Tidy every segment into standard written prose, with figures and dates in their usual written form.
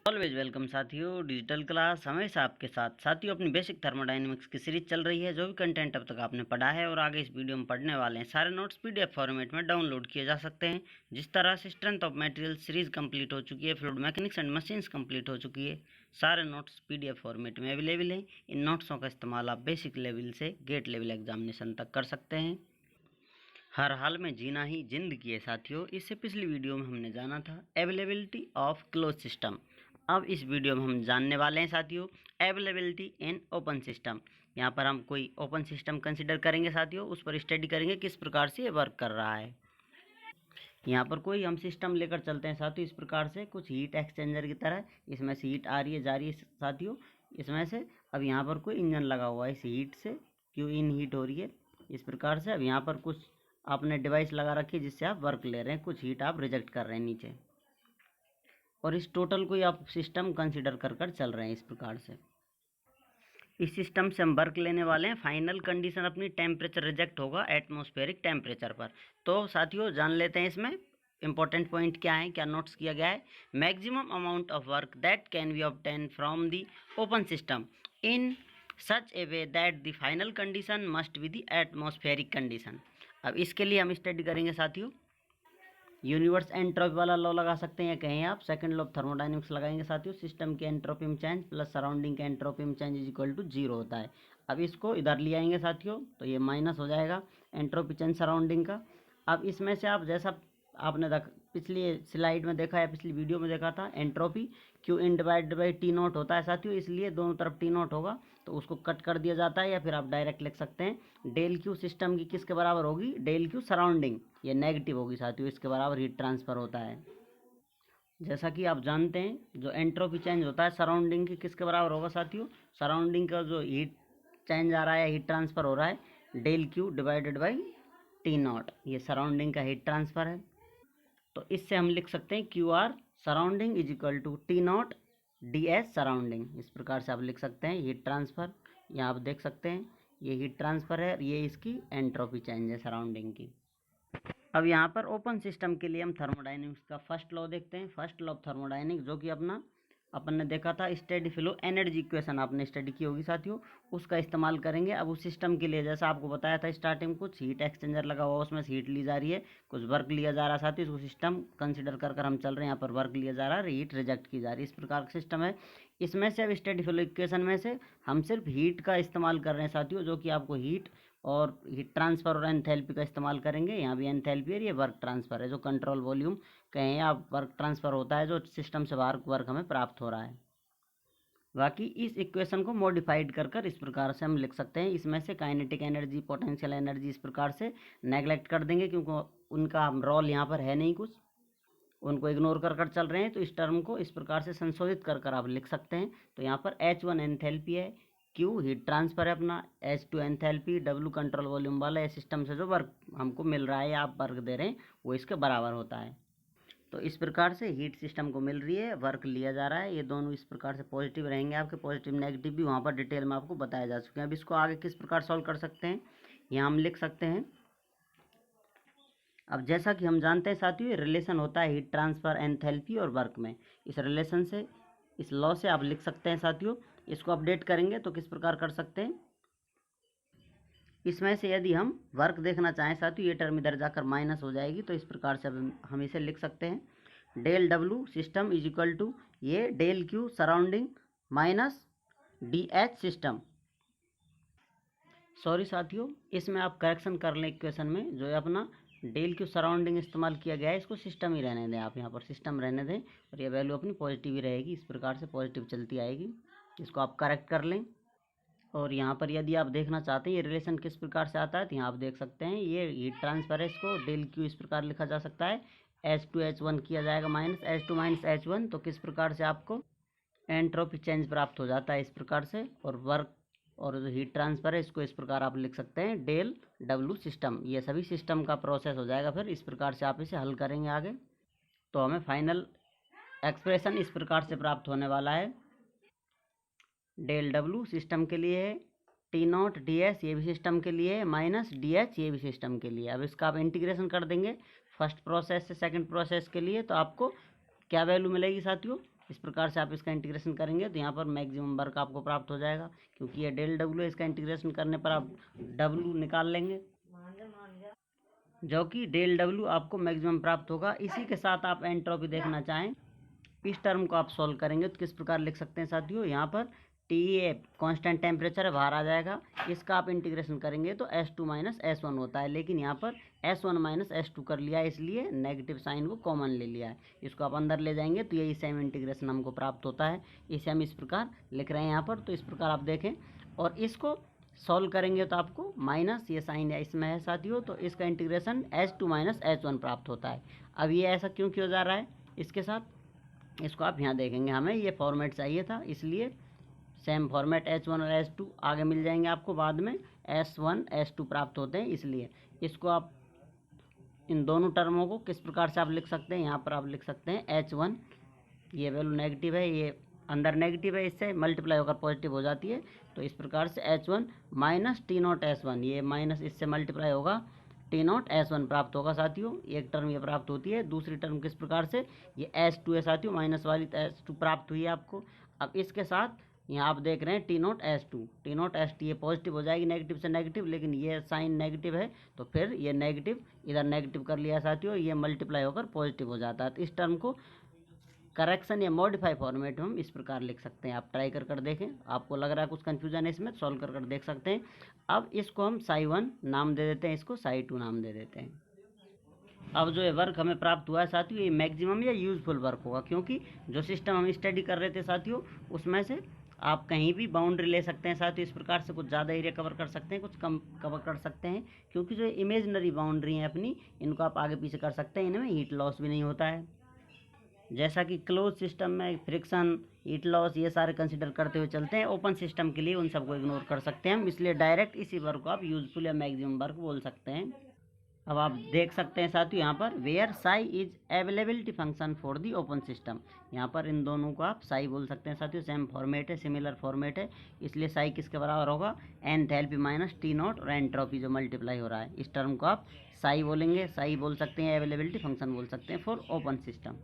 Always welcome साथियों, digital class हमेशा आपके साथ। साथियों, अपनी बेसिक थर्मोडायनेमिक्स की सीरीज चल रही है। जो भी कंटेंट अब तक आपने पढ़ा है और आगे इस वीडियो में पढ़ने वाले हैं, सारे नोट्स पीडीएफ फॉर्मेट में डाउनलोड किए जा सकते हैं। जिस तरह से strength of material series complete हो चुकी है, fluid mechanics and machines complete हो चुकी है, सारे नोट्स पीडीएफ फॉर्मेट में अवेलेबल हैं। इन नोट्सों का इस्तेमाल आप बेसिक लेवल से गेट लेवल एग्जामिनेशन तक कर सकते हैं। हर हाल में जीना ही जिंदगी है साथियों। इससे पिछली वीडियो में हमने जाना था अवेलेबिलिटी ऑफ क्लोज सिस्टम। अब इस वीडियो में हम जानने वाले हैं साथियों अवेलेबिलिटी इन ओपन सिस्टम। यहाँ पर हम कोई ओपन सिस्टम कंसिडर करेंगे साथियों, उस पर स्टडी करेंगे किस प्रकार से ये वर्क कर रहा है। यहाँ पर कोई हम सिस्टम लेकर चलते हैं साथियों, इस प्रकार से कुछ हीट एक्सचेंजर की तरह। इसमें से हीट आ रही है, जा रही है साथियों इसमें से। अब यहाँ पर कोई इंजन लगा हुआ है, इस हीट से क्यों इन हीट हो रही है इस प्रकार से। अब यहाँ पर कुछ आपने डिवाइस लगा रखी है जिससे आप वर्क ले रहे हैं, कुछ हीट आप रिजेक्ट कर रहे हैं नीचे, और इस टोटल को ही आप सिस्टम कंसिडर कर चल रहे हैं इस प्रकार से। इस सिस्टम से हम वर्क लेने वाले हैं। फाइनल कंडीशन अपनी टेम्परेचर रिजेक्ट होगा एटमॉस्फेरिक टेम्परेचर पर। तो साथियों जान लेते हैं इसमें इंपॉर्टेंट पॉइंट क्या है, क्या नोट्स किया गया है। Maximum amount of work that can be obtain from the open system in such A way that the final condition must be the atmospheric condition. अब इसके लिए हम स्टडी करेंगे साथियों यूनिवर्स एंट्रोपी वाला लॉ लगा सकते हैं, या कहें आप सेकंड लॉ ऑफ थर्मोडायनेमिक्स लगाएंगे साथियों। सिस्टम के एंट्रोपी में चेंज प्लस सराउंडिंग के एंट्रोपी में चेंज इज इक्वल टू 0 होता है। अब इसको इधर ले आएंगे साथियों तो ये माइनस हो जाएगा एंट्रोपी चेंज सराउंडिंग का। अब इसमें से आप जैसा आपने पिछली स्लाइड में देखा या पिछली वीडियो में देखा था, entropy Q in divided by T not होता है साथियों, इसलिए दोनों तरफ टी नॉट होगा तो उसको कट कर दिया जाता है, या फिर आप डायरेक्ट लिख सकते हैं डेल क्यू सिस्टम की किसके बराबर होगी, डेल क्यू सराउंडिंग, ये नेगेटिव होगी साथियों, इसके बराबर हीट ट्रांसफ़र होता है। जैसा कि आप जानते हैं जो एंट्रोपी चेंज होता है सराउंडिंग की किसके बराबर होगा साथियों, सराउंडिंग का जो हीट चेंज आ रहा है, हीट ट्रांसफ़र हो रहा है, del Q divided by T naught, ये सराउंडिंग का हीट ट्रांसफ़र है। तो इससे हम लिख सकते हैं Q R surrounding is equal to T naught D S surrounding. इस प्रकार से आप लिख सकते हैं हीट ट्रांसफ़र। यहाँ आप देख सकते हैं ये हीट ट्रांसफ़र है, ये इसकी एंट्रोपी चेंज है सराउंडिंग की। अब यहाँ पर ओपन सिस्टम के लिए हम थर्मोडायनेमिक्स का फर्स्ट लॉ देखते हैं। फर्स्ट लॉ ऑफ थर्मोडायनेमिक्स जो कि अपन ने देखा था स्टेडी फ्लो एनर्जी इक्वेशन, आपने स्टडी की होगी साथियों, उसका इस्तेमाल करेंगे। अब उस सिस्टम के लिए जैसा आपको बताया था स्टार्टिंग में, कुछ हीट एक्सचेंजर लगा हुआ, उसमें से हीट ली जा रही है, कुछ वर्क लिया जा रहा है साथियों, उसको सिस्टम कंसिडर कर हम चल रहे हैं। यहाँ पर वर्क लिया जा रहा है, हीट रिजेक्ट की जा रही है, इस प्रकार का सिस्टम है। इसमें से अब स्टेडी फ्लो इक्वेशन में से हम सिर्फ हीट का इस्तेमाल कर रहे हैं साथियों, जो कि आपको हीट और हीट ट्रांसफ़र और एंथैल्पी का इस्तेमाल करेंगे। यहाँ भी एंथैल्पी है, ये वर्क ट्रांसफ़र है, जो कंट्रोल वॉल्यूम कहें आप वर्क ट्रांसफ़र होता है, जो सिस्टम से बाहर वर्क हमें प्राप्त हो रहा है। बाकी इस इक्वेशन को मॉडिफाइड कर इस प्रकार से हम लिख सकते हैं। इसमें से काइनेटिक एनर्जी, पोटेंशियल एनर्जी इस प्रकार से नेगलेक्ट कर देंगे, क्योंकि उनका रोल यहाँ पर है नहीं, कुछ उनको इग्नोर कर चल रहे हैं। तो इस टर्म को इस प्रकार से संशोधित कर आप लिख सकते हैं। तो यहाँ पर H1 एंथैल्पी है, Q हीट ट्रांसफ़र है अपना, H2 enthalpy, W control volume वाला है। सिस्टम से जो वर्क हमको मिल रहा है या आप वर्क दे रहे हैं वो इसके बराबर होता है। तो इस प्रकार से हीट सिस्टम को मिल रही है, वर्क लिया जा रहा है, ये दोनों इस प्रकार से पॉजिटिव रहेंगे आपके, पॉजिटिव नेगेटिव भी वहाँ पर डिटेल में आपको बताया जा चुके हैं। अब इसको आगे किस प्रकार सॉल्व कर सकते हैं, यहाँ हम लिख सकते हैं। अब जैसा कि हम जानते हैं साथियों ये रिलेशन होता है हीट ट्रांसफ़र एंथैल्पी और वर्क में। इस रिलेशन से, इस लॉ से आप लिख सकते हैं साथियों। इसको अपडेट करेंगे तो किस प्रकार कर सकते हैं, इसमें से यदि हम वर्क देखना चाहें साथियों, ये टर्म इधर जाकर माइनस हो जाएगी, तो इस प्रकार से हम इसे लिख सकते हैं del W system is equal to ये del Q surrounding minus D H system. Sorry साथियों, इसमें आप करेक्शन कर लें इक्वेशन में, जो है अपना डेल क्यू सराउंडिंग इस्तेमाल किया गया है, इसको सिस्टम ही रहने दें, आप यहाँ पर सिस्टम रहने दें, और ये वैल्यू अपनी पॉजिटिव ही रहेगी, इस प्रकार से पॉजिटिव चलती आएगी। इसको आप करेक्ट कर लें। और यहाँ पर यदि आप देखना चाहते हैं ये रिलेशन किस प्रकार से आता है, तो यहाँ आप देख सकते हैं ये हीट ट्रांसफर है, इसको डेल क्यू इस प्रकार लिखा जा सकता है, H2H1 किया जाएगा माइनस H2 माइनस H1, तो किस प्रकार से आपको एंट्रोपी चेंज प्राप्त हो जाता है इस प्रकार से। और वर्क और जो हीट ट्रांसफ़र है इसको इस प्रकार आप लिख सकते हैं डेल डब्लू सिस्टम। ये सभी सिस्टम का प्रोसेस हो जाएगा, फिर इस प्रकार से आप इसे हल करेंगे आगे, तो हमें फाइनल एक्सप्रेशन इस प्रकार से प्राप्त होने वाला है। डेल डब्लू सिस्टम के लिए है, टी नॉट डी एस ये भी सिस्टम के लिए है, माइनस डी एच ये भी सिस्टम के लिए। अब इसका आप इंटीग्रेशन कर देंगे फर्स्ट प्रोसेस से सेकंड प्रोसेस के लिए, तो आपको क्या वैल्यू मिलेगी साथियों, इस प्रकार से आप इसका इंटीग्रेशन करेंगे तो यहाँ पर मैक्सिमम वर्क आपको प्राप्त हो जाएगा, क्योंकि ये डेल डब्ल्यू है। इसका इंटीग्रेशन करने पर आप डब्ल्यू निकाल लेंगे, जो कि डेल डब्ल्यू आपको मैक्सिमम प्राप्त होगा। इसी के साथ आप एंट्रोपी देखना चाहें, इस टर्म को आप सॉल्व करेंगे तो किस प्रकार लिख सकते हैं साथियों, यहाँ पर टी ए कॉन्स्टेंट टेम्परेचर है, बाहर आ जाएगा। इसका आप इंटीग्रेशन करेंगे तो S2 माइनस S1 होता है, लेकिन यहाँ पर S1 माइनस S2 कर लिया है, इसलिए नेगेटिव साइन को कॉमन ले लिया है। इसको आप अंदर ले जाएंगे तो यही सेम इंटीग्रेशन हमको प्राप्त होता है। इसे हम इस प्रकार लिख रहे हैं यहाँ पर। तो इस प्रकार आप देखें और इसको सॉल्व करेंगे तो आपको माइनस ये साइन है इसमें है साथियों, तो इसका इंटीग्रेशन H2 माइनस H1 प्राप्त होता है। अब ये ऐसा क्यों किया जा रहा है इसके साथ, इसको आप यहाँ देखेंगे। हमें ये फॉर्मेट चाहिए था, इसलिए सेम फॉर्मेट H1 और H2 आगे मिल जाएंगे आपको, बाद में S1 S2 प्राप्त होते हैं। इसलिए इसको आप इन दोनों टर्मों को किस प्रकार से आप लिख सकते हैं, यहाँ पर आप लिख सकते हैं H1, ये वैल्यू नेगेटिव है, ये अंदर नेगेटिव है, इससे मल्टीप्लाई होकर पॉजिटिव हो जाती है। तो इस प्रकार से H1 माइनस T0 S1, ये माइनस इससे मल्टीप्लाई होगा, T0 S1 प्राप्त होगा साथियों। एक टर्म ये प्राप्त होती है। दूसरी टर्म किस प्रकार से, ये S2 है साथियों, माइनस वाली S2 प्राप्त हुई है आपको। अब इसके साथ यहाँ आप देख रहे हैं T0 S2 ये पॉजिटिव हो जाएगी नेगेटिव से नेगेटिव, लेकिन ये साइन नेगेटिव है तो फिर ये नेगेटिव इधर नेगेटिव कर लिया साथियों, ये मल्टीप्लाई होकर पॉजिटिव हो जाता है। तो इस टर्म को करेक्शन या मॉडिफाई फॉर्मेट में हम इस प्रकार लिख सकते हैं। आप ट्राई कर देखें, आपको लग रहा है कुछ कन्फ्यूजन है इसमें, सॉल्व कर देख सकते हैं। अब इसको हम psi1 नाम दे देते हैं, इसको psi2 नाम दे देते हैं। अब जो ये वर्क हमें प्राप्त हुआ है साथियों, ये मैक्सिमम या यूजफुल वर्क होगा, क्योंकि जो सिस्टम हम स्टडी कर रहे थे साथियों, उसमें से आप कहीं भी बाउंड्री ले सकते हैं साथियों। इस प्रकार से कुछ ज़्यादा एरिया कवर कर सकते हैं, कुछ कम कवर कर सकते हैं, क्योंकि जो इमेजनरी बाउंड्री है अपनी, इनको आप आगे पीछे कर सकते हैं। इनमें हीट लॉस भी नहीं होता है, जैसा कि क्लोज सिस्टम में फ्रिक्शन, हीट लॉस, ये सारे कंसिडर करते हुए चलते हैं। ओपन सिस्टम के लिए उन सबको इग्नोर कर सकते हैं हम, इसलिए डायरेक्ट इसी वर्क को आप यूजफुल या मैक्सिमम वर्क बोल सकते हैं। अब आप देख सकते हैं साथियों यहाँ पर where psi is availability function for the open system, यहाँ पर इन दोनों को आप साई बोल सकते हैं साथियों। सेम फॉर्मेट है, सिमिलर फॉर्मेट है, इसलिए साई किसके बराबर होगा, एंथैल्पी माइनस T0 और एंट्रोपी जो मल्टीप्लाई हो रहा है, इस टर्म को आप साई बोलेंगे, साई बोल सकते हैं, अवेलेबिलिटी फंक्शन बोल सकते हैं फॉर ओपन सिस्टम।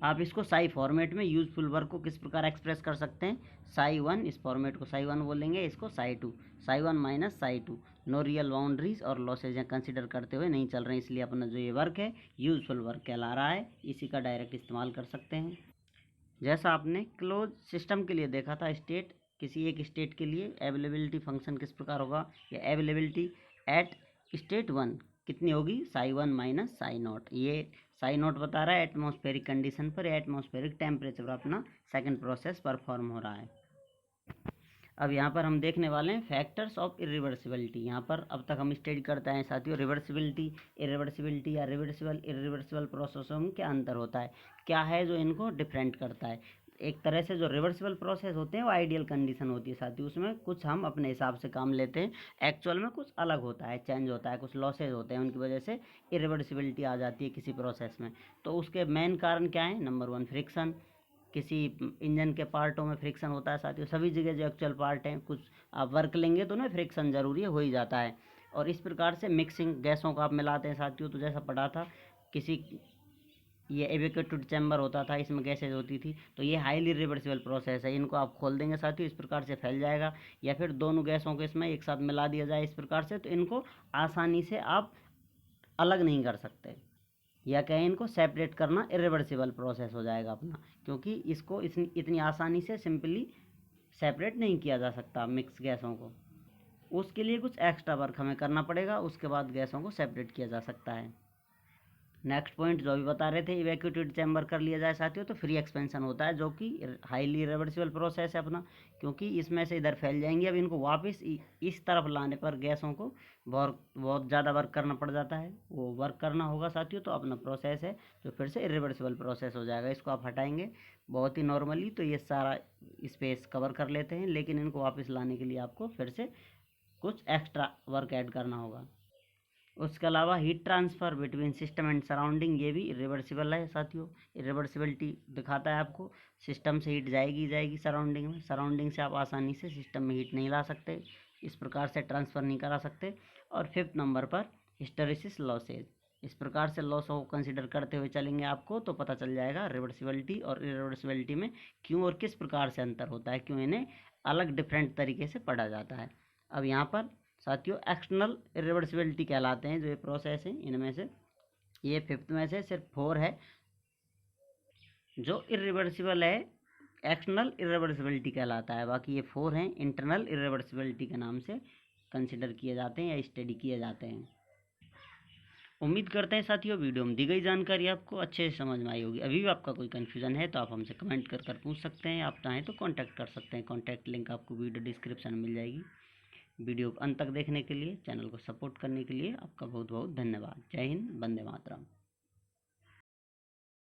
आप इसको साई फॉर्मेट में यूजफुल वर्क को किस प्रकार एक्सप्रेस कर सकते हैं, psi1, इस फॉर्मेट को psi1 बोलेंगे, इसको psi1 minus psi2। No real boundaries और लॉसेज हैं कंसिडर करते हुए नहीं चल रहे हैं, इसलिए अपना जो ये वर्क है यूजफुल वर्क कहला रहा है, इसी का डायरेक्ट इस्तेमाल कर सकते हैं। जैसा आपने क्लोज सिस्टम के लिए देखा था, स्टेट, किसी एक स्टेट के लिए अवेलेबिलिटी फंक्शन किस प्रकार होगा, या अवेलेबिलिटी एट स्टेट 1 कितनी होगी, psi1 माइनस psi0। ये psi0 बता रहा है एटमॉस्फेरिक कंडीशन पर या एटमॉस्फेरिक टेम्परेचर पर अपना सेकंड प्रोसेस परफॉर्म हो रहा है। अब यहाँ पर हम देखने वाले हैं फैक्टर्स ऑफ इरिवर्सिबिलिटी। यहाँ पर अब तक हम स्टडी करते हैं साथियों रिवर्सिबिलिटी, इरिवर्सिबिलिटी या रिवर्सिबल इरिवर्सिबल प्रोसेसों में क्या अंतर होता है, क्या है जो इनको डिफरेंट करता है। एक तरह से जो रिवर्सिबल प्रोसेस होते हैं वो आइडियल कंडीशन होती है साथियों, उसमें कुछ हम अपने हिसाब से काम लेते हैं, एक्चुअल में कुछ अलग होता है, चेंज होता है, कुछ लॉसेज होते हैं, उनकी वजह से इरिवर्सिबिलिटी आ जाती है किसी प्रोसेस में। तो उसके मेन कारण क्या है, नंबर 1 फ्रिक्शन, किसी इंजन के पार्टों में फ्रिक्शन होता है साथियों, सभी जगह जो एक्चुअल पार्ट हैं, कुछ आप वर्क लेंगे तो ना फ्रिक्शन जरूरी है, हो ही जाता है। और इस प्रकार से मिक्सिंग गैसों को आप मिलाते हैं साथियों, तो जैसा पढ़ा था, किसी ये एवेक्यूटेड चैम्बर होता था, इसमें गैसेज होती थी, तो ये हाईली रिवर्सिबल प्रोसेस है। इनको आप खोल देंगे साथियों, इस प्रकार से फैल जाएगा, या फिर दोनों गैसों को इसमें एक साथ मिला दिया जाए इस प्रकार से, तो इनको आसानी से आप अलग नहीं कर सकते, या कहें इनको सेपरेट करना इरिवर्सिबल प्रोसेस हो जाएगा अपना, क्योंकि इसको इतनी आसानी से सिंपली सेपरेट नहीं किया जा सकता मिक्स गैसों को, उसके लिए कुछ एक्स्ट्रा वर्क हमें करना पड़ेगा, उसके बाद गैसों को सेपरेट किया जा सकता है। नेक्स्ट पॉइंट जो अभी बता रहे थे, इवैक्यूएटेड चैम्बर कर लिया जाए साथियों तो फ्री एक्सपेंशन होता है, जो कि हाईली रिवर्सिबल प्रोसेस है अपना, क्योंकि इसमें से इधर फैल जाएंगे। अब इनको वापस इस तरफ लाने पर गैसों को बहुत ज़्यादा वर्क करना पड़ जाता है, वो वर्क करना होगा साथियों, तो अपना प्रोसेस है जो फिर से इरिवर्सिबल प्रोसेस हो जाएगा। इसको आप हटाएंगे बहुत ही नॉर्मली तो ये सारा स्पेस कवर कर लेते हैं, लेकिन इनको वापस लाने के लिए आपको फिर से कुछ एक्स्ट्रा वर्क ऐड करना होगा। उसके अलावा heat transfer between system and surrounding, ये भी रिवर्सिबल है साथियों, रिवर्सिबिलिटी दिखाता है आपको। सिस्टम से हीट जाएगी सराउंडिंग में, सराउंडिंग से आप आसानी से सिस्टम में हीट नहीं ला सकते, इस प्रकार से ट्रांसफ़र नहीं करा सकते। और 5th नंबर पर हिस्टेरिसिस लॉसेज, इस प्रकार से लॉस को कंसिडर करते हुए चलेंगे आपको तो पता चल जाएगा रिवर्सिबिलिटी और इरिवर्सिबिलिटी में क्यों और किस प्रकार से अंतर होता है, क्यों इन्हें अलग डिफरेंट तरीके से पढ़ा जाता है। अब यहाँ पर साथियों एक्सटर्नल इरिवर्सिबिलिटी कहलाते हैं जो ये प्रोसेस है, इनमें से ये 5th में से सिर्फ 4 है जो इरिवर्सिबल है, एक्सटर्नल इरिवर्सिबिलिटी कहलाता है। बाकी ये 4 हैं इंटरनल इरिवर्सिबिलिटी के नाम से कंसिडर किए जाते हैं या स्टडी किए जाते हैं। उम्मीद करते हैं साथियों वीडियो में दी गई जानकारी आपको अच्छे से समझ में आई होगी। अभी भी आपका कोई कन्फ्यूज़न है तो आप हमसे कमेंट कर पूछ सकते हैं, आप चाहें तो कांटेक्ट कर सकते हैं। कांटेक्ट लिंक आपको वीडियो डिस्क्रिप्शन में मिल जाएगी। वीडियो को अंत तक देखने के लिए, चैनल को सपोर्ट करने के लिए आपका बहुत बहुत धन्यवाद। जय हिंद, वंदे मातरम।